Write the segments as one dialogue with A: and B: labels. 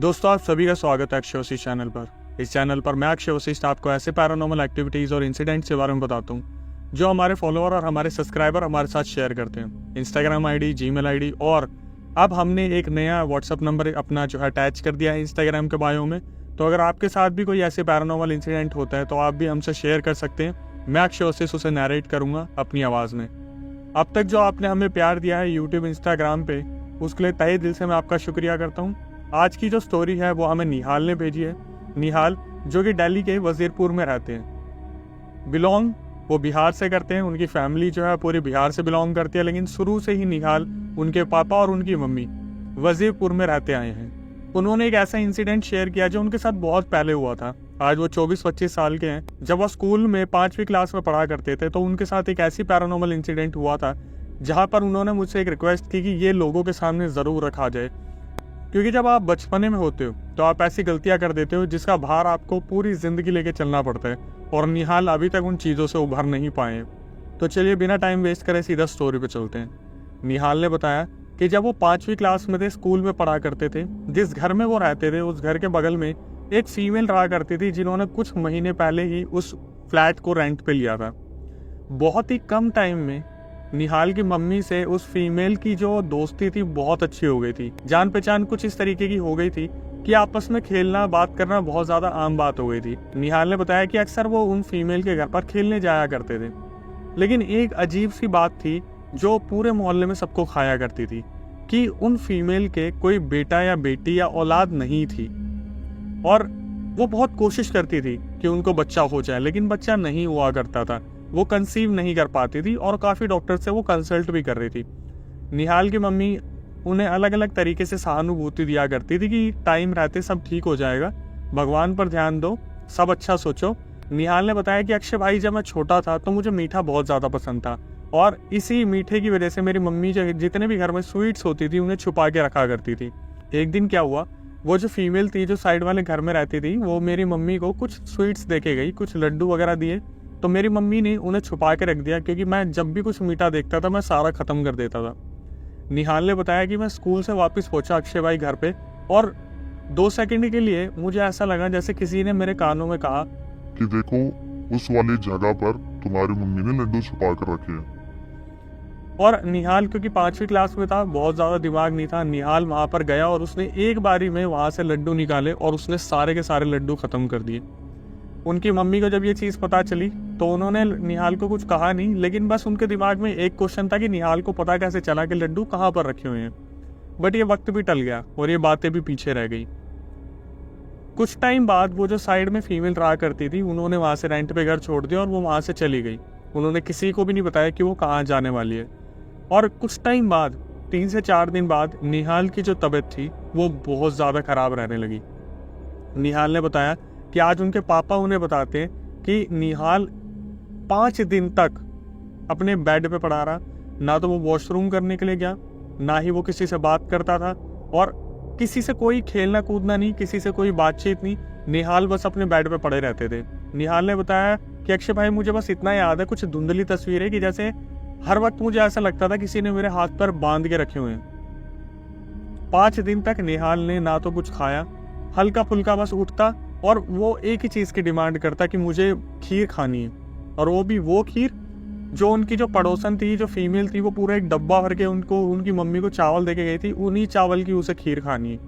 A: दोस्तों, आप सभी का स्वागत है अक्षय वशिष्ठ चैनल पर। इस चैनल पर मैं अक्षय वशिष्ठ आपको ऐसे पैरानॉर्मल एक्टिविटीज़ और इंसिडेंट्स के बारे में बताता हूँ जो हमारे फॉलोअर और हमारे सब्सक्राइबर हमारे साथ शेयर करते हैं। इंस्टाग्राम आईडी, जीमेल आईडी और अब हमने एक नया व्हाट्सअप नंबर अपना जो है अटैच कर दिया है इंस्टाग्राम के बायो में। तो अगर आपके साथ भी कोई ऐसे पैरानॉर्मल इंसिडेंट होता है तो आप भी हमसे शेयर कर सकते हैं। मैं अक्षय वशिष्ठ उसे नैरेट करूँगा अपनी आवाज़ में। अब तक जो आपने हमें प्यार दिया है यूट्यूब, इंस्टाग्राम पे, उसके लिए तहे दिल से मैं आपका शुक्रिया करता हूँ। आज की जो स्टोरी है वो हमें निहाल ने भेजी है। निहाल जो कि दिल्ली के वजीरपुर में रहते हैं, बिलोंग वो बिहार से करते हैं। उनकी फैमिली जो है पूरी बिहार से बिलोंग करती है, लेकिन शुरू से ही निहाल, उनके पापा और उनकी मम्मी वजीरपुर में रहते आए हैं। उन्होंने एक ऐसा इंसिडेंट शेयर किया जो उनके साथ बहुत पहले हुआ था। आज वो 24-25 साल के हैं। जब वो स्कूल में 5वीं क्लास में पढ़ा करते थे तो उनके साथ एक ऐसी पैरानॉर्मल इंसिडेंट हुआ था जहाँ पर उन्होंने मुझसे एक रिक्वेस्ट की कि ये लोगों के सामने ज़रूर रखा जाए, क्योंकि जब आप बचपने में होते हो तो आप ऐसी गलतियां कर देते हो जिसका भार आपको पूरी जिंदगी लेके चलना पड़ता है, और निहाल अभी तक उन चीज़ों से उभर नहीं पाए। तो चलिए बिना टाइम वेस्ट करे सीधा स्टोरी पे चलते हैं। निहाल ने बताया कि जब वो 5वीं क्लास में थे, स्कूल में पढ़ा करते थे, जिस घर में वो रहते थे उस घर के बगल में एक फीमेल रहा करती थी जिन्होंने कुछ महीने पहले ही उस फ्लैट को रेंट पे लिया था। बहुत ही कम टाइम में निहाल की मम्मी से उस फीमेल की जो दोस्ती थी बहुत अच्छी हो गई थी। जान पहचान कुछ इस तरीके की हो गई थी कि आपस में खेलना, बात करना बहुत ज़्यादा आम बात हो गई थी। निहाल ने बताया कि अक्सर वो उन फीमेल के घर पर खेलने जाया करते थे, लेकिन एक अजीब सी बात थी जो पूरे मोहल्ले में सबको खाया करती थी कि उन फीमेल के कोई बेटा या बेटी या औलाद नहीं थी, और वो बहुत कोशिश करती थी कि उनको बच्चा हो जाए, लेकिन बच्चा नहीं हुआ करता था। वो कंसीव नहीं कर पाती थी और काफ़ी डॉक्टर से वो कंसल्ट भी कर रही थी। निहाल की मम्मी उन्हें अलग अलग तरीके से सहानुभूति दिया करती थी कि टाइम रहते सब ठीक हो जाएगा, भगवान पर ध्यान दो, सब अच्छा सोचो। निहाल ने बताया कि अक्षय भाई, जब मैं छोटा था तो मुझे मीठा बहुत ज़्यादा पसंद था, और इसी मीठे की वजह से मेरी मम्मी जितने भी घर में स्वीट्स होती थी उन्हें छुपा के रखा करती थी। एक दिन क्या हुआ, वो जो फीमेल थी जो साइड वाले घर में रहती थी, वो मेरी मम्मी को कुछ स्वीट्स दे के गई, कुछ लड्डू वगैरह दिए। तो मेरी मम्मी ने उन्हें छुपा के रख दिया, क्योंकि मैं जब भी कुछ मीठा देखता था मैं सारा ख़त्म कर देता था। निहाल ने बताया कि मैं स्कूल से वापस पहुंचा अक्षय भाई घर पे, और 2 सेकंड के लिए मुझे ऐसा लगा जैसे किसी ने मेरे कानों में कहा
B: कि देखो, उस वाली जगह पर तुम्हारी मम्मी ने लड्डू छुपा कर रखे हैं।
A: और निहाल क्योंकि 5वीं क्लास में था, बहुत ज़्यादा दिमाग नहीं था, निहाल वहाँ पर गया और उसने एक बारी में वहाँ से लड्डू निकाले और उसने सारे के सारे लड्डू ख़त्म कर दिए। उनकी मम्मी को जब ये चीज़ पता चली तो उन्होंने निहाल को कुछ कहा नहीं, लेकिन बस उनके दिमाग में एक क्वेश्चन था कि निहाल को पता कैसे चला कि लड्डू कहाँ पर रखे हुए हैं। बट ये वक्त भी टल गया और ये बातें भी पीछे रह गई। कुछ टाइम बाद वो जो साइड में फीमेल रहा करती थी, उन्होंने वहाँ से रेंट पे घर छोड़ दिया और वो वहाँ से चली गई। उन्होंने किसी को भी नहीं बताया कि वो कहाँ जाने वाली है। और कुछ टाइम बाद, 3 से 4 दिन बाद, निहाल की जो तबीयत थी वो बहुत ज़्यादा ख़राब रहने लगी। निहाल ने बताया कि आज उनके पापा उन्हें बताते हैं कि निहाल 5 दिन तक अपने बेड पे पड़ा रहा। ना तो वो वॉशरूम करने के लिए गया, ना ही वो किसी से बात करता था, और किसी से कोई खेलना कूदना नहीं, किसी से कोई बातचीत नहीं। निहाल बस अपने बेड पे पड़े रहते थे। निहाल ने बताया कि अक्षय भाई, मुझे बस इतना याद है, कुछ धुंधली तस्वीर है कि जैसे हर वक्त मुझे ऐसा लगता था किसी ने मेरे हाथ पर बांध के रखे हुए हैं। 5 दिन तक निहाल ने ना तो कुछ खाया, हल्का फुल्का बस उठता और वो एक ही चीज़ की डिमांड करता कि मुझे खीर खानी है, और वो भी वो खीर जो उनकी जो पड़ोसन थी, जो फीमेल थी, वो पूरा एक डब्बा भर के उनको, उनकी मम्मी को चावल दे के गई थी, उन्हीं चावल की उसे खीर खानी है।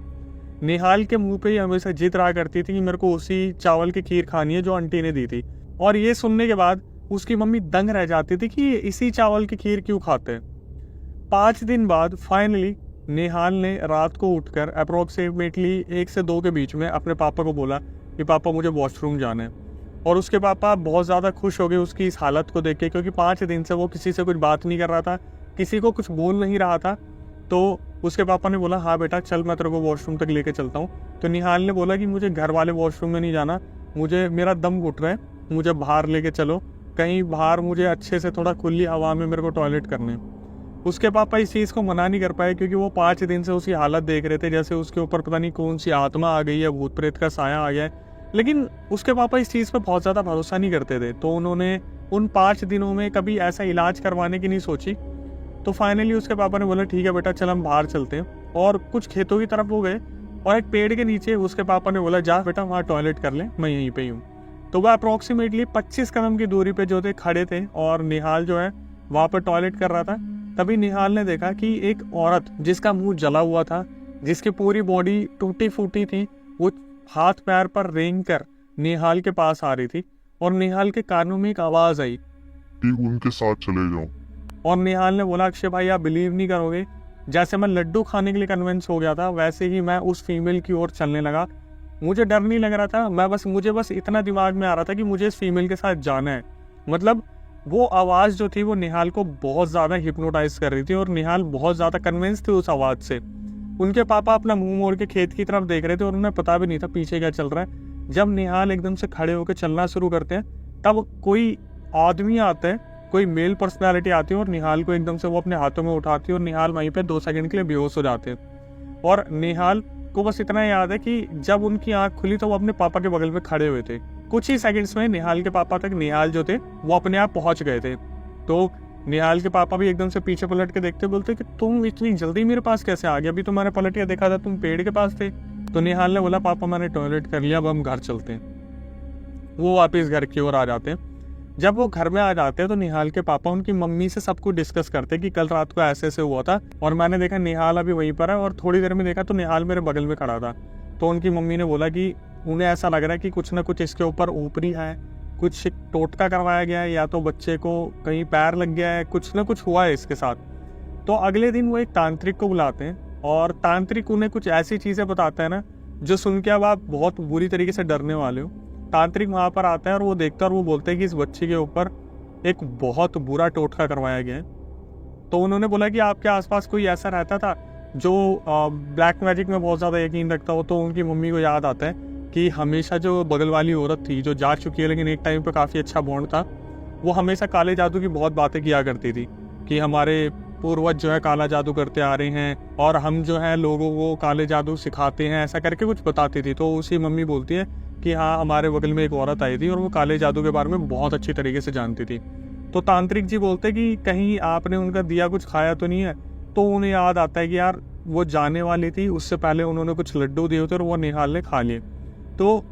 A: निहाल के मुंह पे ही हमेशा जिद रहा करती थी कि मेरे को उसी चावल की खीर खानी है जो आंटी ने दी थी। और ये सुनने के बाद उसकी मम्मी दंग रह जाती थी कि इसी चावल की खीर क्यों खाते हैं। 5 दिन बाद फाइनली निहाल ने रात को उठकर अप्रोक्सीमेटली 1 से 2 के बीच में अपने पापा को बोला कि पापा, मुझे वॉशरूम जाना है। और उसके पापा बहुत ज़्यादा खुश हो गए उसकी इस हालत को देख के, क्योंकि 5 दिन से वो किसी से कुछ बात नहीं कर रहा था, किसी को कुछ बोल नहीं रहा था। तो उसके पापा ने बोला, हाँ बेटा चल, मैं तेरे को वॉशरूम तक लेके चलता हूँ। तो निहाल ने बोला कि मुझे घर वाले वॉशरूम में नहीं जाना, मुझे, मेरा दम घुट रहा है, मुझे बाहर लेके चलो, कहीं बाहर मुझे अच्छे से थोड़ा खुली हवा में मेरे को टॉयलेट करने। उसके पापा इस चीज़ को मना नहीं कर पाए, क्योंकि वो 5 दिन से उसकी हालत देख रहे थे जैसे उसके ऊपर पता नहीं कौन सी आत्मा आ गई है, भूत प्रेत का साया आ गया है। लेकिन उसके पापा इस चीज़ पर बहुत ज़्यादा भरोसा नहीं करते थे, तो उन्होंने उन 5 दिनों में कभी ऐसा इलाज करवाने की नहीं सोची। तो फाइनली उसके पापा ने बोला, ठीक है बेटा चल, हम बाहर चलते हैं। और कुछ खेतों की तरफ हो गए और एक पेड़ के नीचे उसके पापा ने बोला जा बेटा वहाँ टॉयलेट कर ले, मैं यहीं पे ही हूँ। तो वह अप्रोक्सीमेटली 25 कदम की दूरी पे जो थे खड़े थे और निहाल जो है वहाँ पर टॉयलेट कर रहा था। तभी निहाल ने देखा कि एक औरत जिसका मुंह जला हुआ था, जिसकी पूरी बॉडी टूटी फूटी थी, वो हाथ पैर पर रेंग कर निहाल के पास आ रही थी और निहाल के कानों में एक आवाज़ आई
B: कि उनके साथ चले जाओ।
A: और निहाल ने बोला अक्षय भाई आप बिलीव नहीं करोगे, जैसे मैं लड्डू खाने के लिए कन्विंस हो गया था वैसे ही मैं उस फीमेल की ओर चलने लगा। मुझे डर नहीं लग रहा था, मुझे बस इतना दिमाग में आ रहा था कि मुझे इस फीमेल के साथ जाना है। मतलब वो आवाज़ जो थी वो निहाल को बहुत ज़्यादा हिप्नोटाइज कर रही थी और निहाल बहुत ज़्यादा कन्विंस थी उस आवाज़ से। उनके पापा अपना मुंह मोड़ के खेत की तरफ देख रहे थे और उन्हें पता भी नहीं था पीछे क्या चल रहा है। जब निहाल एकदम से खड़े होकर चलना शुरू करते हैं तब कोई आदमी आता है, कोई मेल पर्सनालिटी आती है और निहाल को एकदम से वो अपने हाथों में उठाती है और निहाल वहीं पे 2 सेकंड के लिए बेहोश हो जाते हैं। और निहाल को बस इतना याद है कि जब उनकी आंख खुली तो वो अपने पापा के बगल में खड़े हुए थे। कुछ ही सेकंड्स में निहाल के पापा तक निहाल जो थे वो अपने आप पहुंच गए थे। तो निहाल के पापा भी एकदम से पीछे पलट के देखते बोलते कि तुम इतनी जल्दी मेरे पास कैसे आ गए, अभी तुम्हारे पलट के देखा था तुम पेड़ के पास थे। तो निहाल ने बोला पापा मैंने टॉयलेट कर लिया, अब हम घर चलते हैं। वो वापस घर की ओर आ जाते हैं। जब वो घर में आ जाते हैं तो निहाल के पापा उनकी मम्मी से सब कुछ डिस्कस करते हैं कि कल रात को ऐसे ऐसे हुआ था और मैंने देखा निहाल अभी वहीं पर है और थोड़ी देर में देखा तो निहाल मेरे बगल में खड़ा था। तो उनकी मम्मी ने बोला कि उन्हें ऐसा लग रहा है कि कुछ ना कुछ इसके ऊपर ऊपरी है, कुछ टोटका करवाया गया है या तो बच्चे को कहीं पैर लग गया है, कुछ ना कुछ हुआ है इसके साथ। तो अगले दिन वो एक तांत्रिक को बुलाते हैं और तांत्रिक उन्हें कुछ ऐसी चीज़ें बताता है ना जो सुन के अब आप बहुत बुरी तरीके से डरने वाले हो। तांत्रिक वहाँ पर आता है और वो देखता है और वो बोलते हैं कि इस बच्चे के ऊपर एक बहुत बुरा टोटका करवाया गया है। तो उन्होंने बोला कि आपके आसपास कोई ऐसा रहता था जो ब्लैक मैजिक में बहुत ज़्यादा यकीन रखता हो। तो उनकी मम्मी को याद आता है कि हमेशा जो बगल वाली औरत थी जो जा चुकी है लेकिन एक टाइम पर काफ़ी अच्छा बॉन्ड था, वो हमेशा काले जादू की बहुत बातें किया करती थी कि हमारे पूर्वज जो है काला जादू करते आ रहे हैं और हम जो है लोगों को काले जादू सिखाते हैं, ऐसा करके कुछ बताती थी। तो उसी मम्मी बोलती है कि हाँ हमारे बगल में एक औरत आई थी और वो काले जादू के बारे में बहुत अच्छी तरीके से जानती थी। तो तांत्रिक जी बोलते कि कहीं आपने उनका दिया कुछ खाया तो नहीं है। तो उन्हें याद आता है कि यार वो जाने वाली थी, उससे पहले उन्होंने कुछ लड्डू दिए थे और वो निहाल ने खा लिए। तो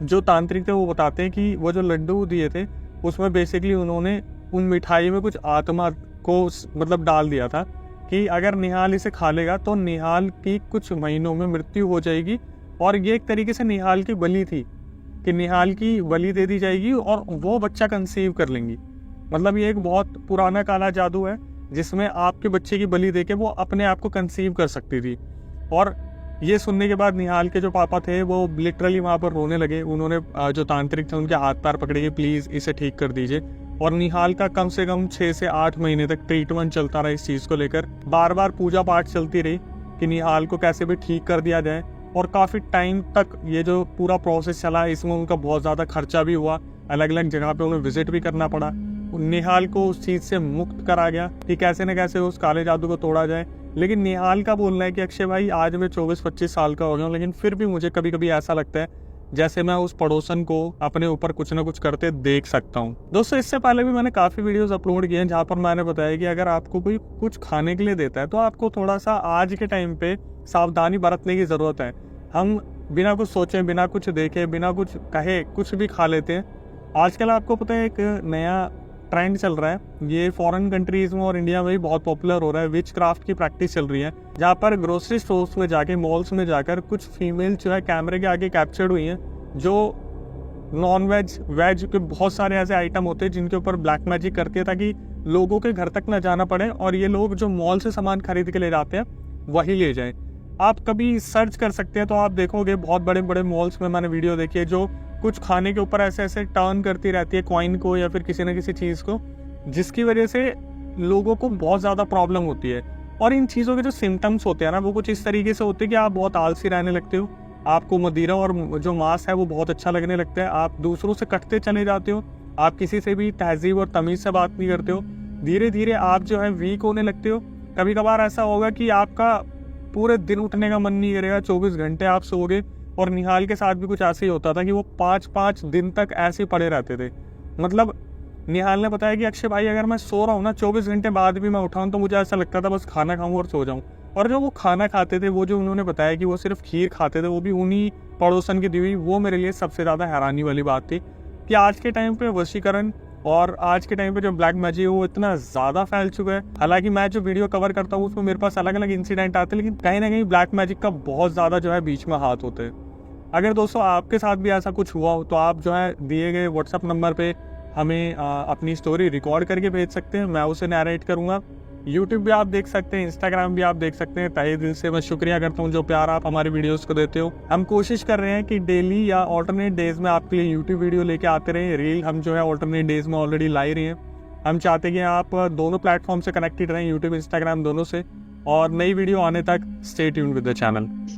A: जो तांत्रिक थे वो बताते हैं कि वो जो लड्डू दिए थे उसमें बेसिकली उन्होंने उन मिठाई में कुछ आत्मा को मतलब डाल दिया था कि अगर निहाल इसे खा लेगा तो निहाल की कुछ महीनों में मृत्यु हो जाएगी और ये एक तरीके से निहाल की बलि थी कि निहाल की बलि दे दी जाएगी और वो बच्चा कंसीव कर लेंगी। मतलब ये एक बहुत पुराना काला जादू है जिसमें आपके बच्चे की बलि देके वो अपने आप को कंसीव कर सकती थी। और ये सुनने के बाद निहाल के जो पापा थे वो लिटरली वहाँ पर रोने लगे। उन्होंने जो तांत्रिक थे उनके हाथ पैर पकड़े कि प्लीज़ इसे ठीक कर दीजिए। और निहाल का कम से कम 6 से 8 महीने तक ट्रीटमेंट चलता रहा इस चीज़ को लेकर। बार बार पूजा पाठ चलती रही कि निहाल को कैसे भी ठीक कर दिया जाए। और काफ़ी टाइम तक ये जो पूरा प्रोसेस चला इसमें उनका बहुत ज़्यादा खर्चा भी हुआ, अलग अलग जगह पे उन्हें विजिट भी करना पड़ा। निहाल को उस चीज़ से मुक्त करा गया कि कैसे न कैसे उस काले जादू को तोड़ा जाए। लेकिन निहाल का बोलना है कि अक्षय भाई आज मैं 24-25 साल का हो गया हूँ लेकिन फिर भी मुझे कभी कभी ऐसा लगता है जैसे मैं उस पड़ोसन को अपने ऊपर कुछ ना कुछ करते देख सकता हूँ। दोस्तों इससे पहले भी मैंने काफ़ी वीडियोस अपलोड किए हैं जहाँ पर मैंने बताया कि अगर आपको कोई कुछ खाने के लिए देता है तो आपको थोड़ा सा आज के टाइम पे सावधानी बरतने की ज़रूरत है। हम बिना कुछ सोचे, बिना कुछ देखे, बिना कुछ कहे कुछ भी खा लेते हैं। आजकल आपको पता है एक नया ट्रेंड चल रहा है, ये फॉरेन कंट्रीज़ में और इंडिया में भी बहुत पॉपुलर हो रहा है। विच क्राफ्ट की प्रैक्टिस चल रही है जहाँ पर ग्रोसरी स्टोर्स में जाके, मॉल्स में जाकर कुछ फीमेल जो है कैमरे के आगे कैप्चर्ड हुई हैं जो नॉन वेज, वेज के बहुत सारे ऐसे आइटम होते हैं जिनके ऊपर ब्लैक मैजिक करती है ताकि लोगों के घर तक ना जाना पड़े और ये लोग जो मॉल से सामान खरीद के ले जाते हैं वही ले जाएं। आप कभी सर्च कर सकते हैं तो आप देखोगे बहुत बड़े बड़े मॉल्स में मैंने वीडियो देखी है जो कुछ खाने के ऊपर ऐसे ऐसे टर्न करती रहती है कॉइन को या फिर किसी न किसी चीज़ को, जिसकी वजह से लोगों को बहुत ज़्यादा प्रॉब्लम होती है। और इन चीज़ों के जो सिम्टम्स होते हैं ना वो कुछ इस तरीके से होते हैं कि आप बहुत आलसी रहने लगते हो, आपको मदिरा और जो मांस है वो बहुत अच्छा लगने लगता है, आप दूसरों से कटते चले जाते हो, आप किसी से भी तहजीब और तमीज़ से बात नहीं करते हो, धीरे धीरे आप जो है वीक होने लगते हो। कभी कभार ऐसा होगा कि आपका पूरे दिन उठने का मन नहीं करेगा, 24 घंटे आप सोओगे। और निहाल के साथ भी कुछ ऐसे ही होता था कि वो 5-5 दिन तक ऐसे पड़े रहते थे। मतलब निहाल ने बताया कि अक्षय भाई अगर मैं सो रहा हूँ ना 24 घंटे बाद भी मैं उठाऊँ तो मुझे ऐसा लगता था बस खाना खाऊँ और सो जाऊँ। और जो वो खाना खाते थे, वो जो उन्होंने बताया कि वो सिर्फ खीर खाते थे, वो भी उन्हीं पड़ोसन की दी हुई, वो मेरे लिए सबसे ज़्यादा हैरानी वाली बात थी कि आज के टाइम पे वशीकरण और आज के टाइम पे जो ब्लैक मैजिक है वो इतना ज़्यादा फैल चुका है। हालांकि मैं जो वीडियो कवर करता हूँ उसमें मेरे पास अलग अलग इंसिडेंट आते हैं, लेकिन कहीं ना कहीं ब्लैक मैजिक का बहुत ज़्यादा जो है बीच में हाथ होते हैं। अगर दोस्तों आपके साथ भी ऐसा कुछ हुआ हो तो आप जो है दिए गए व्हाट्सअप नंबर पे हमें अपनी स्टोरी रिकॉर्ड करके भेज सकते हैं, मैं उसे नैरेट करूँगा। यूट्यूब भी आप देख सकते हैं, इंस्टाग्राम भी आप देख सकते हैं। तहे दिल से मैं शुक्रिया करता हूँ जो प्यार आप हमारे वीडियोस को देते हो। हम कोशिश कर रहे हैं कि डेली या ऑल्टरनेट डेज में आपके लिए यूट्यूब वीडियो लेके आते रहे। रील हम जो है ऑल्टरनेट डेज में ऑलरेडी ला ही रहे हैं। हम चाहते हैं कि आप दोनों प्लेटफॉर्म से कनेक्टेड रहें, यूट्यूब इंस्टाग्राम दोनों से। और नई वीडियो आने तक stay tuned with the channel.